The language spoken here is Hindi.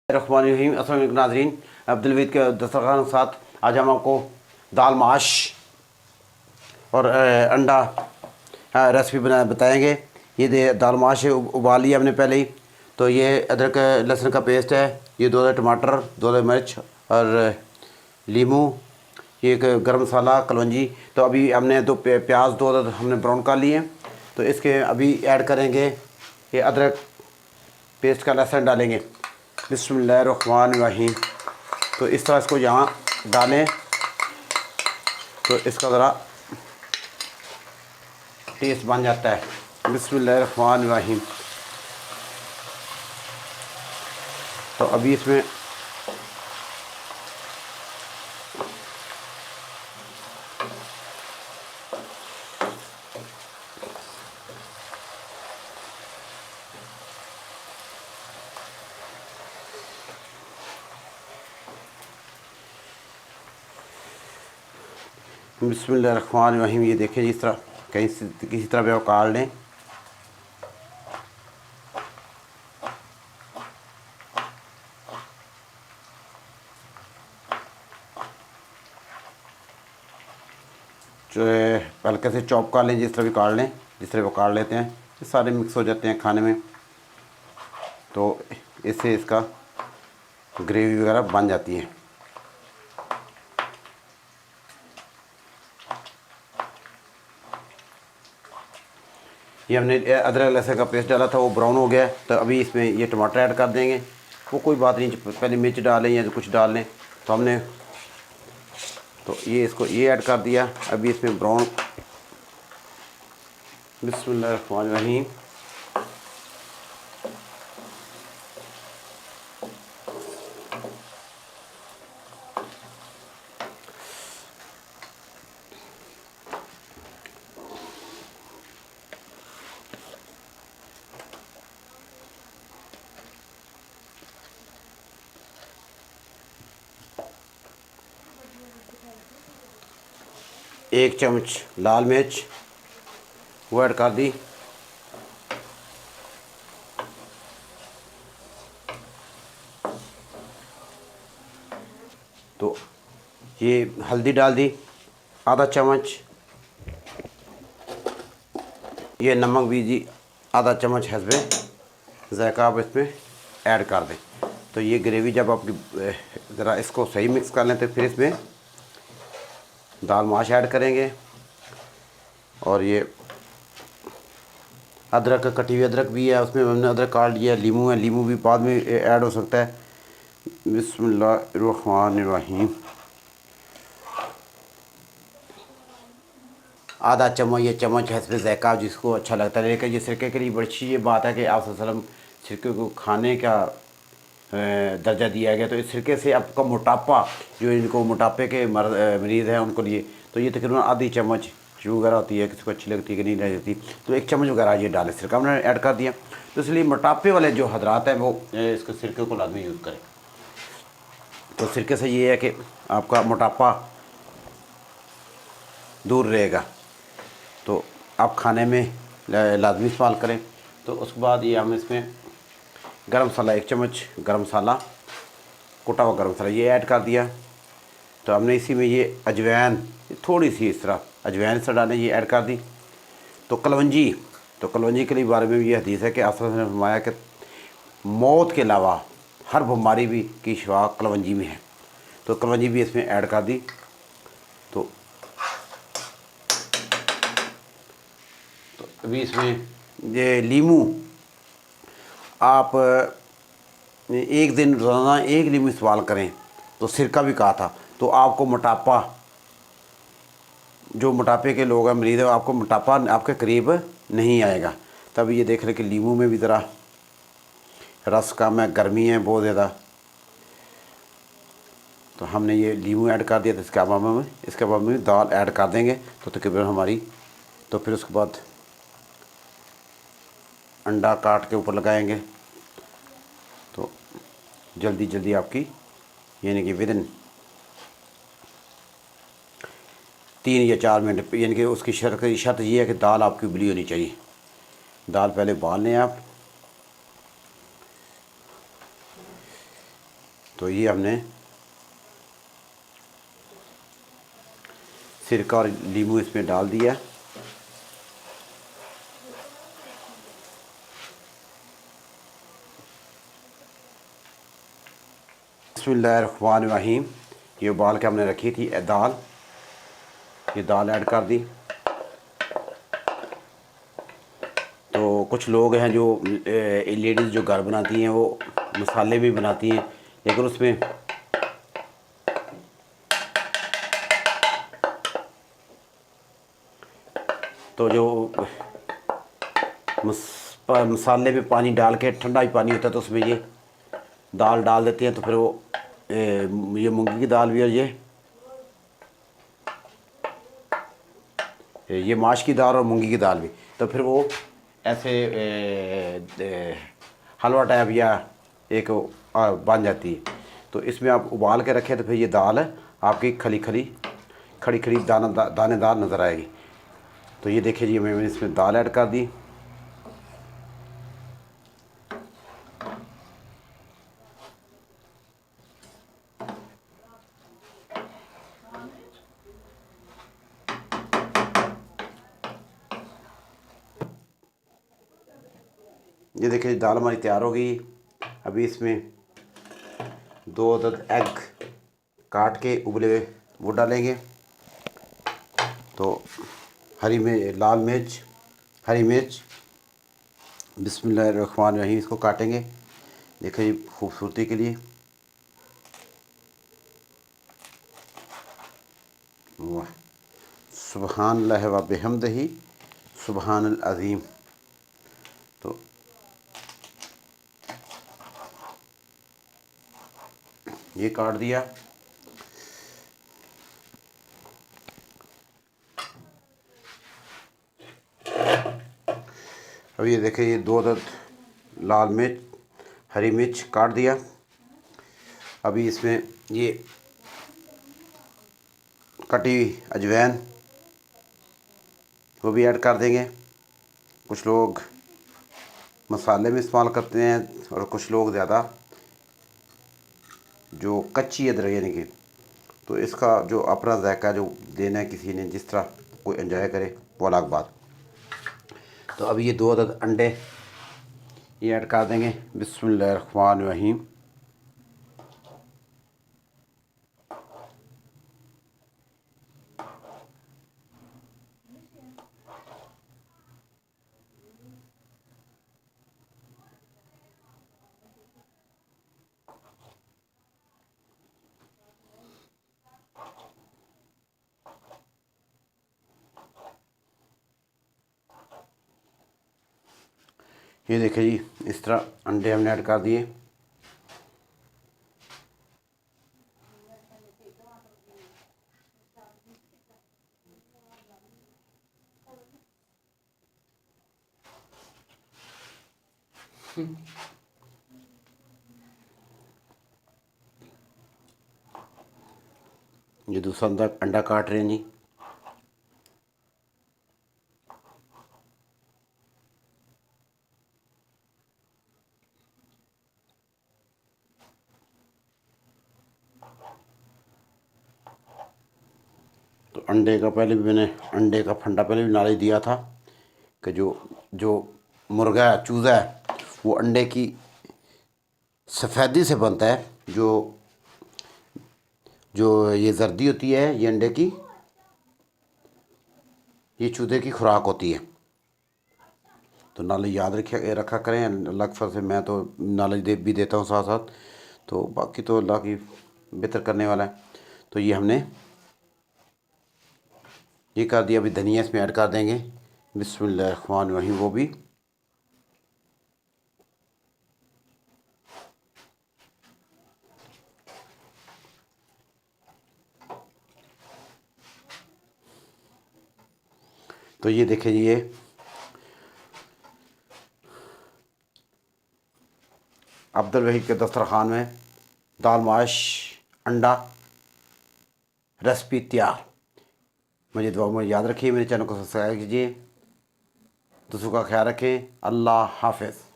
रहमानिर्रहीम। अस्सलाम वालेकुम नाज़रीन, अब्दुलवीद के दस्तरखान के साथ आज हम आपको दाल माश और अंडा रेसिपी बताएंगे। ये दाल माश उबाल लिया हमने पहले ही। तो ये अदरक लहसुन का पेस्ट है, ये 2 टमाटर, 2 मिर्च और लीमू, ये एक गरम मसाला, कलौंजी। तो अभी हमने प्याज 2 हमने ब्राउन कर लिए। तो इसके अभी ऐड करेंगे ये अदरक पेस्ट का लहसुन डालेंगे। बिस्मिल्लाहिर्रहमानिर्रहीम। तो इस तरह इसको यहाँ डालें तो इसका ज़रा टेस्ट बन जाता है। बिस्मिल्लाहिर्रहमानिर्रहीम। तो अभी इसमें बिस्मिल्लाहिर्रहमानिर्रहीम। ये देखें, इस तरह कहीं किसी तरह भी काट लें। जो है हल्के से चॉप कर लें, जिस तरह भी काट लें, जिस तरह वो काट लेते हैं। ये सारे मिक्स हो जाते हैं खाने में, तो इससे इसका ग्रेवी वगैरह बन जाती है। ये हमने अदरक लहसुन का पेस्ट डाला था, वो ब्राउन हो गया। तो अभी इसमें ये टमाटर ऐड कर देंगे। वो कोई बात नहीं, पहले मिर्च डालें या कुछ डाल लें। तो हमने ये इसको ये ऐड कर दिया। अभी इसमें ब्राउन, बिस्मिल्लाहिर्रहमानिर्रहीम। एक चम्मच लाल मिर्च वो ऐड कर दी। तो ये हल्दी डाल दी आधा चम्मच। ये नमक भी जी आधा चम्मच हस्बे ज़ायका आप इसमें ऐड कर दें। तो ये ग्रेवी जब आपकी ज़रा इसको सही मिक्स कर लें तो फिर इसमें दाल माश ऐड करेंगे। और ये अदरक, कटी हुई अदरक भी है, उसमें हमने अदरक काट लिया। लीमू है, लीमू भी बाद में ऐड हो सकता है। बिस्मिल्लाहिर्रहमानिर्रहीम। आधा चम्मच, ये चम्मच है इसमें ज़ायका जिसको अच्छा लगता है। लेकिन ये सिरके के लिए बड़ी अच्छी ये बात है कि आप वसल्लम सिरके को खाने का दर्जा दिया गया। तो इस सिरके से आपका मोटापा, जो इनको मोटापे के मरीज़ हैं उनको लिए, तो ये तकरीबन आधी चम्मच जो वगैरह होती है, किसी को अच्छी लगती है कि नहीं लगती, तो 1 चम्मच वगैरह ये डालें। सिरका हमने ऐड कर दिया। तो इसलिए मोटापे वाले जो हजरात हैं वो इसके सिरके को लाजमी यूज़ करें। तो सिरके से ये है कि आपका मोटापा दूर रहेगा, तो आप खाने में लाजमी इस्तेमाल करें। तो उसके बाद ये हम इसमें गरम मसाला, 1 चम्मच गरम मसाला, कुटा हुआ गरम मसाला ये ऐड कर दिया। तो हमने इसी में ये अजवाइन थोड़ी सी इस तरह अजवाइन से डालें, ये ऐड कर दी। तो कलवंजी के लिए बारे में भी ये हदीस है कि आप ने फरमाया कि मौत के अलावा हर बीमारी भी की शिफा कलवंजी में है। तो कलवंजी भी इसमें ऐड कर दी। तो अभी इसमें ये लीमू, आप एक दिन रोज़ाना 1 लीमू इस्तेमाल करें। तो सिरका भी कहा था, तो आपको मोटापा, जो मोटापे के लोग हैं मरीज़ हैं, आपको मोटापा आपके करीब नहीं आएगा। तब ये देख रहे कि लीमू में भी ज़रा रस कम है, गर्मी है बहुत ज़्यादा। तो हमने ये लीमू ऐड कर दिया। तो इसके बाद में दाल ऐड कर देंगे तो तकरीबन हमारी। तो फिर उसके बाद अंडा काट के ऊपर लगाएंगे। तो जल्दी जल्दी आपकी, यानी कि विदिन 3 या 4 मिनट, यानी कि उसकी शर्त ये है कि दाल आपकी उबली होनी चाहिए। दाल पहले उबाल लें आप। तो ये हमने सिरका और नींबू इसमें डाल दिया। बिस्मिल्लाहिर्रहमानिर्रहीम। ये उबाल के हमने रखी थी दाल, ये दाल ऐड कर दी। तो कुछ लोग हैं जो लेडीज़ जो घर बनाती हैं वो मसाले भी बनाती हैं, लेकिन उसमें तो जो मसाले में पानी डाल के ठंडा ही पानी होता है तो उसमें ये दाल डाल देते हैं। तो फिर वो ये मूंगी की दाल भी और ये माश की दाल और मूंगी की दाल भी, तो फिर वो ऐसे हलवा टाइप या एक बन जाती है। तो इसमें आप उबाल के रखें तो फिर ये दाल आपकी खली खड़ी खड़ी दानेदार नज़र आएगी। तो ये देखिए जी, मैंने इसमें दाल ऐड कर दी। ये देखिए दाल हमारी तैयार हो गई। अभी इसमें 2 अदद एग काट के उबले हुए वो डालेंगे। तो लाल मिर्च, हरी मिर्च, बिस्मिल्लाहिर्रहमानिर्रहीम, इसको काटेंगे देखिए ये खूबसूरती के लिए। वाह, सुबहानल्लाह व बिहम्दिही सुबहानल अज़ीम। तो ये काट दिया। अब ये देखिए ये 2 अदद लाल मिर्च, हरी मिर्च काट दिया। अभी इसमें ये कटी अजवाइन वो भी ऐड कर देंगे। कुछ लोग मसाले में इस्तेमाल करते हैं और कुछ लोग ज़्यादा जो कच्ची अदरक यानी कि, तो इसका जो अपना जायका जो देना है किसी ने, जिस तरह कोई एंजॉय करे वो अलग बात। तो अब ये 2 अदद अंडे ये ऐड कर देंगे। बिस्मिल्लाहिर्रहमानिर्रहीम। ये देखिए जी, इस तरह अंडे हमने ऐड कर दिए। ये दूसरा अंडा काट रहे हैं जी। तो अंडे का पहले भी मैंने अंडे का फंडा पहले भी नॉलेज दिया था कि जो जो मुर्गा है, चूज़ा है, वो अंडे की सफ़ेदी से बनता है। जो जो ये जर्दी होती है ये अंडे की, ये चूज़े की खुराक होती है। तो नॉलेज याद रखा करें। अल्लाह के फजल से मैं तो नॉलेज भी देता हूँ साथ साथ, तो बाकी तो अल्लाह की बेहतर करने वाला है। तो ये हमने ये कर दिया। अभी धनिया इसमें ऐड कर देंगे। बिस्मिल्लाहिर्रहमानिर्रहीम। वो भी तो ये देखिए ये अब्दुल वहीद के दस्तरखान में दाल माश अंडा रेसिपी तैयार। मुझे दुआ में याद रखिए, मेरे चैनल को सब्सक्राइब कीजिए। दूसरों का ख्याल रखें। अल्लाह हाफ़िज़।